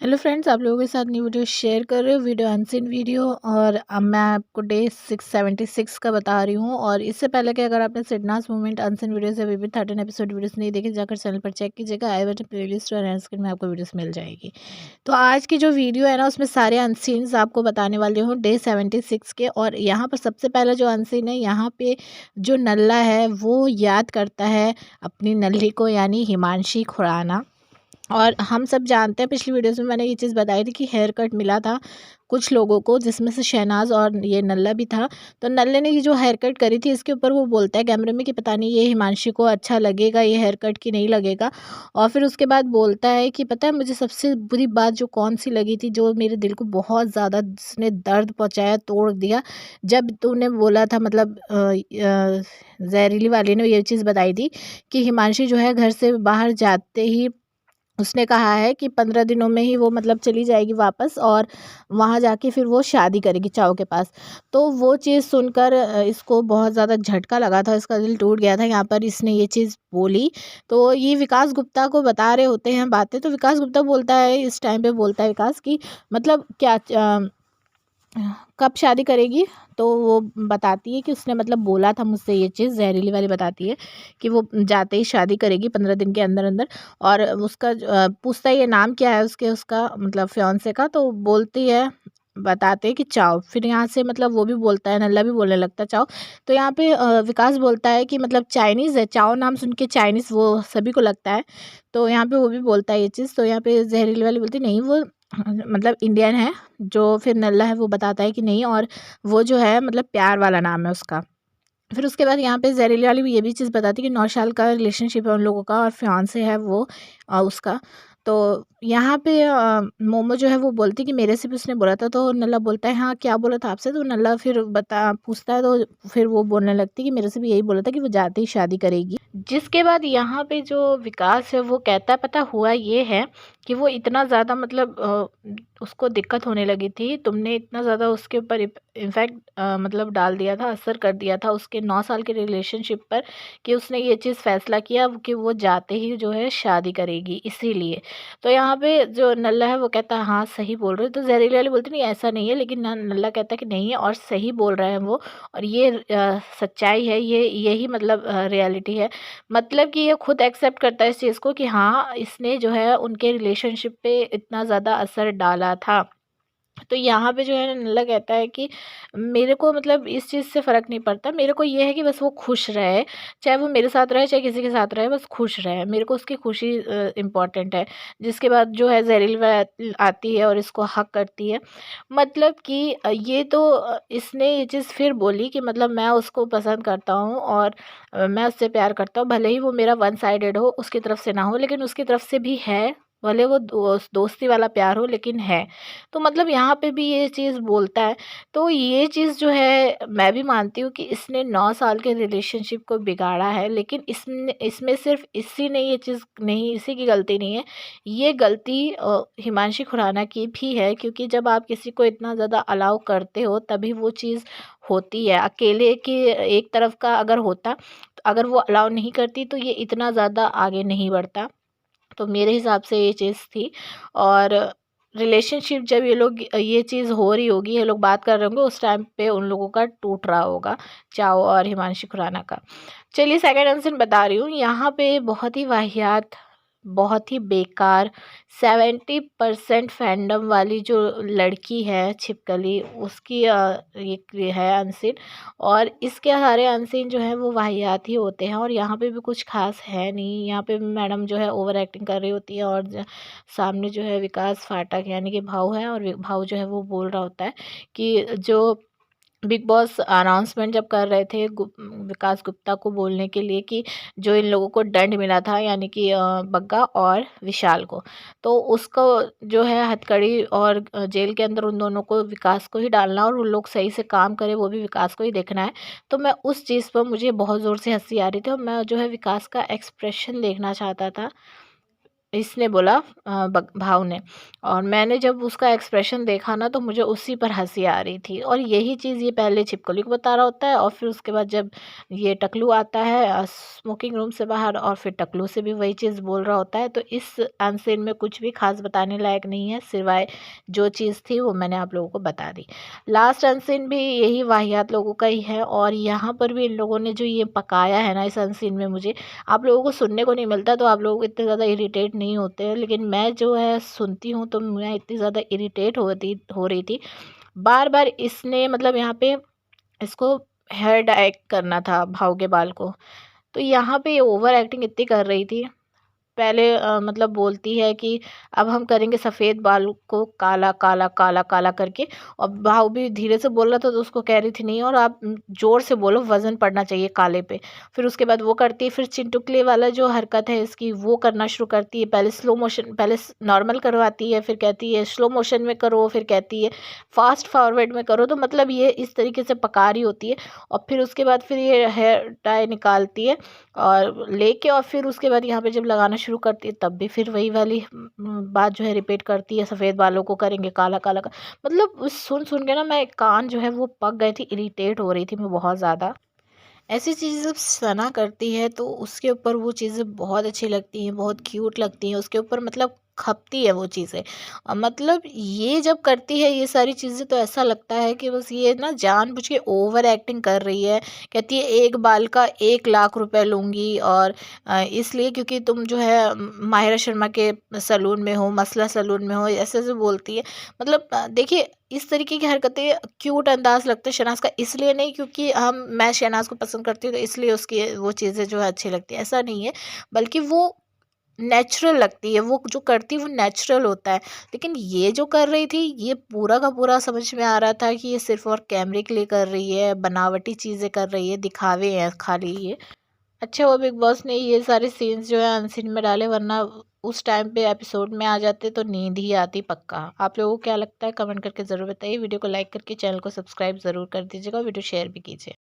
Hello friends, आप लोगों के साथ न्यू वीडियो शेयर कर रही हूँ। वीडियो अनसीन वीडियो और अब मैं आपको डे 676 का बता रही हूँ। और इससे पहले कि अगर आपने सिडनास मूवमेंट अनसीन वीडियो से अभी भी 13 एपिसोड वीडियोस नहीं देखे, जाकर चैनल पर चेक कीजिएगा। आई बटन प्लेलिस्ट और एंड स्क्रीन में आपको वीडियोस मिल जाएगी। तो आज की जो वीडियो है ना, उसमें सारे अनसीन्स आपको बताने वाली हूँ डे 76 के। और यहाँ पर सबसे पहले जो अनसीन है, यहाँ पे जो नल्ला है वो याद करता है अपनी नल्ली को, यानी हिमांशी खुराना। और हम सब जानते हैं, पिछली वीडियोस में मैंने ये चीज़ बताई थी कि हेयर कट मिला था कुछ लोगों को, जिसमें से शहनाज और ये नल्ला भी था। तो नल्ले ने ये जो हेयर कट करी थी, इसके ऊपर वो बोलता है कैमरे में कि पता नहीं ये हिमांशी को अच्छा लगेगा ये हेयर कट कि नहीं लगेगा। और फिर उसके बाद बोलता है कि पता है मुझे सबसे बुरी बात जो कौन सी लगी थी, जो मेरे दिल को बहुत ज़्यादा जिसने दर्द पहुँचाया, तोड़ दिया, जब तूने बोला था, मतलब जहरीली वाली ने ये चीज़ बताई थी कि हिमांशी जो है घर से बाहर जाते ही उसने कहा है कि 15 दिनों में ही वो मतलब चली जाएगी वापस, और वहाँ जाके फिर वो शादी करेगी चाओ के पास। तो वो चीज़ सुनकर इसको बहुत ज़्यादा झटका लगा था, इसका दिल टूट गया था। यहाँ पर इसने ये चीज़ बोली, तो ये विकास गुप्ता को बता रहे होते हैं बातें। तो विकास गुप्ता बोलता है, इस टाइम पे बोलता है विकास कि मतलब क्या कब शादी करेगी। तो वो बताती है कि उसने मतलब बोला था मुझसे, ये चीज़ जहरीली वाली बताती है कि वो जाते ही शादी करेगी 15 दिन के अंदर अंदर। और उसका पूछता है ये नाम क्या है उसके, उसका मतलब फियांसे का। तो बोलती है, बताते हैं कि चाओ। फिर यहाँ से मतलब वो भी बोलता है, नल्ला भी बोलने लगता है चाओ। तो यहाँ पे विकास बोलता है कि मतलब चाइनीज़ है, चाओ नाम सुन के चाइनीज़ वो सभी को लगता है। तो यहाँ पे वो भी बोलता है ये चीज़। तो यहाँ पे जहरीली वाली बोलती नहीं, वो मतलब इंडियन है। जो फिर नल्ला है वो बताता है कि नहीं, और वो जो है मतलब प्यार वाला नाम है उसका। फिर उसके बाद यहाँ पे जहरीली वाली भी ये भी चीज़ बताती है कि 9 साल का रिलेशनशिप है उन लोगों का, और फियांसे है वो उसका। तो यहाँ पे मोमो जो है वो बोलती कि मेरे से भी उसने बोला था। तो नल्ला बोलता है हाँ क्या बोला था आपसे। तो नल्ला फिर बता पूछता है, तो फिर वो बोलने लगती है कि मेरे से भी यही बोला था कि वो जाते ही शादी करेगी। जिसके बाद यहाँ पे जो विकास है वो कहता है पता हुआ ये है कि वो इतना ज़्यादा मतलब उसको दिक्कत होने लगी थी, तुमने इतना ज़्यादा उसके ऊपर इनफैक्ट मतलब डाल दिया था, असर कर दिया था उसके 9 साल के रिलेशनशिप पर, कि उसने ये चीज़ फैसला किया कि वो जाते ही जो है शादी करेगी, इसीलिए। तो यहाँ पे जो नल्ला है वो कहता है हाँ सही बोल रहे हो। तो जहरीली वाली बोलती नहीं ऐसा नहीं है, लेकिन नल्ला कहता है कि नहीं है और सही बोल रहे हैं वो, और ये सच्चाई है, ये यही मतलब रियलिटी है। मतलब कि ये खुद एक्सेप्ट करता है इस चीज़ को कि हाँ इसने जो है उनके रिलेशनशिप पे इतना ज़्यादा असर डाला था। तो यहाँ पे जो है ना नल्ला कहता है कि मेरे को मतलब इस चीज़ से फ़र्क नहीं पड़ता, मेरे को ये है कि बस वो खुश रहे, चाहे वो मेरे साथ रहे चाहे किसी के साथ रहे, बस खुश रहे, मेरे को उसकी खुशी इम्पोर्टेंट है। जिसके बाद जो है जहरीली आती है और इसको हक करती है। मतलब कि ये तो इसने ये चीज़ फिर बोली कि मतलब मैं उसको पसंद करता हूँ, और मैं उससे प्यार करता हूँ, भले ही वो मेरा वन साइडेड हो, उसकी तरफ से ना हो, लेकिन उसकी तरफ से भी है। भले वो दोस्ती वाला प्यार हो, लेकिन है। तो मतलब यहाँ पे भी ये चीज़ बोलता है। तो ये चीज़ जो है मैं भी मानती हूँ कि इसने 9 साल के रिलेशनशिप को बिगाड़ा है, लेकिन इसने इसमें सिर्फ़ इसी ने ये चीज़ नहीं, इसी की गलती नहीं है। ये गलती हिमांशी खुराना की भी है, क्योंकि जब आप किसी को इतना ज़्यादा अलाउ करते हो तभी वो चीज़ होती है। अकेले के एक तरफ का अगर होता, तो अगर वो अलाउ नहीं करती तो ये इतना ज़्यादा आगे नहीं बढ़ता। तो मेरे हिसाब से ये चीज़ थी। और रिलेशनशिप जब ये लोग ये चीज़ हो रही होगी, ये लोग बात कर रहे होंगे, उस टाइम पे उन लोगों का टूट रहा होगा, चाओ और हिमांशी खुराना का। चलिए सेकंड आंसर बता रही हूँ। यहाँ पे बहुत ही वाहियात, बहुत ही बेकार 70% फैंडम वाली जो लड़की है छिपकली, उसकी ये है अनसीन। और इसके सारे अनसीन जो हैं वो वाहियात ही होते हैं, और यहाँ पे भी कुछ खास है नहीं। यहाँ पे मैडम जो है ओवर एक्टिंग कर रही होती है, और सामने जो है विकास फाटक यानी कि भाऊ है, और भाऊ जो है वो बोल रहा होता है कि जो बिग बॉस अनाउंसमेंट जब कर रहे थे विकास गुप्ता को बोलने के लिए कि जो इन लोगों को दंड मिला था, यानी कि बग्गा और विशाल को, तो उसको जो है हथकड़ी और जेल के अंदर उन दोनों को, विकास को ही डालना, और उन लोग सही से काम करे वो भी विकास को ही देखना है। तो मैं उस चीज़ पर मुझे बहुत ज़ोर से हंसी आ रही थी, और मैं जो है विकास का एक्सप्रेशन देखना चाहता था। इसने बोला भाव ने। और मैंने जब उसका एक्सप्रेशन देखा ना तो मुझे उसी पर हंसी आ रही थी। और यही चीज़ ये पहले छिपकली को बता रहा होता है और फिर उसके बाद जब ये टकलू आता है स्मोकिंग रूम से बाहर और फिर टकलू से भी वही चीज़ बोल रहा होता है। तो इस अनसीन में कुछ भी खास बताने लायक नहीं है, सिवाय जो चीज़ थी वो मैंने आप लोगों को बता दी। लास्ट अनसीन भी यही वाहियात लोगों का ही है। और यहाँ पर भी इन लोगों ने जो ये पकाया है ना इस अनसीन में, मुझे आप लोगों को सुनने को नहीं मिलता तो आप लोग इतने ज़्यादा इरिटेट नहीं होते हैं, लेकिन मैं जो है सुनती हूँ तो मैं इतनी ज़्यादा इरिटेट हो रही थी। बार बार इसने मतलब यहाँ पे इसको हेयर डाई करना था भाव के बाल को, तो यहाँ पे ओवर एक्टिंग इतनी कर रही थी। पहले मतलब बोलती है कि अब हम करेंगे सफ़ेद बाल को काला काला काला काला करके। और भाव भी धीरे से बोल रहा था तो उसको कह रही थी नहीं और आप ज़ोर से बोलो, वज़न पड़ना चाहिए काले पे। फिर उसके बाद वो करती है, फिर चिंटुकले वाला जो हरकत है इसकी वो करना शुरू करती है। पहले स्लो मोशन, पहले नॉर्मल करवाती है, फिर कहती है स्लो मोशन में करो, फिर कहती है फास्ट फॉरवर्ड में करो। तो मतलब ये इस तरीके से पका रही होती है। और फिर उसके बाद फिर ये हेयर डाई निकालती है और लेके, और फिर उसके बाद यहाँ पे जब लगाना शुरू करती है तब भी फिर वही वाली बात जो है रिपीट करती है, सफ़ेद बालों को करेंगे काला काला मतलब सुन सुन के ना मैं कान जो है वो पक गए थे, इरिटेट हो रही थी मैं बहुत ज़्यादा। ऐसी चीज़ें जब सना करती है तो उसके ऊपर वो चीज़ें बहुत अच्छी लगती हैं, बहुत क्यूट लगती हैं, उसके ऊपर मतलब खपती है वो चीज़ें। मतलब ये जब करती है ये सारी चीज़ें तो ऐसा लगता है कि बस ये ना जानबूझ के ओवर एक्टिंग कर रही है। कहती है एक बाल का 1 लाख रुपए लूँगी और इसलिए क्योंकि तुम जो है माहिरा शर्मा के सैलून में हो, मसला सैलून में हो, ऐसे-ऐसे बोलती है। मतलब देखिए इस तरीके की हरकतें क्यूट अंदाज़ लगता है शहनाज़ का, इसलिए नहीं क्योंकि मैं शहनाज़ को पसंद करती हूँ तो इसलिए उसकी वो चीज़ें जो है अच्छी लगती हैं, ऐसा नहीं है। बल्कि वो नेचुरल लगती है, वो जो करती है वो नेचुरल होता है। लेकिन ये जो कर रही थी ये पूरा का पूरा समझ में आ रहा था कि ये सिर्फ़ और कैमरे के लिए कर रही है, बनावटी चीज़ें कर रही है, दिखावे हैं खाली ये। अच्छा हुआ बिग बॉस ने ये सारे सीन्स जो है अनसीन में डाले, वरना उस टाइम पे एपिसोड में आ जाते तो नींद ही आती पक्का। आप लोगों को क्या लगता है कमेंट करके ज़रूर बताइए। वीडियो को लाइक करके चैनल को सब्सक्राइब ज़रूर कर दीजिएगा, वीडियो शेयर भी कीजिए।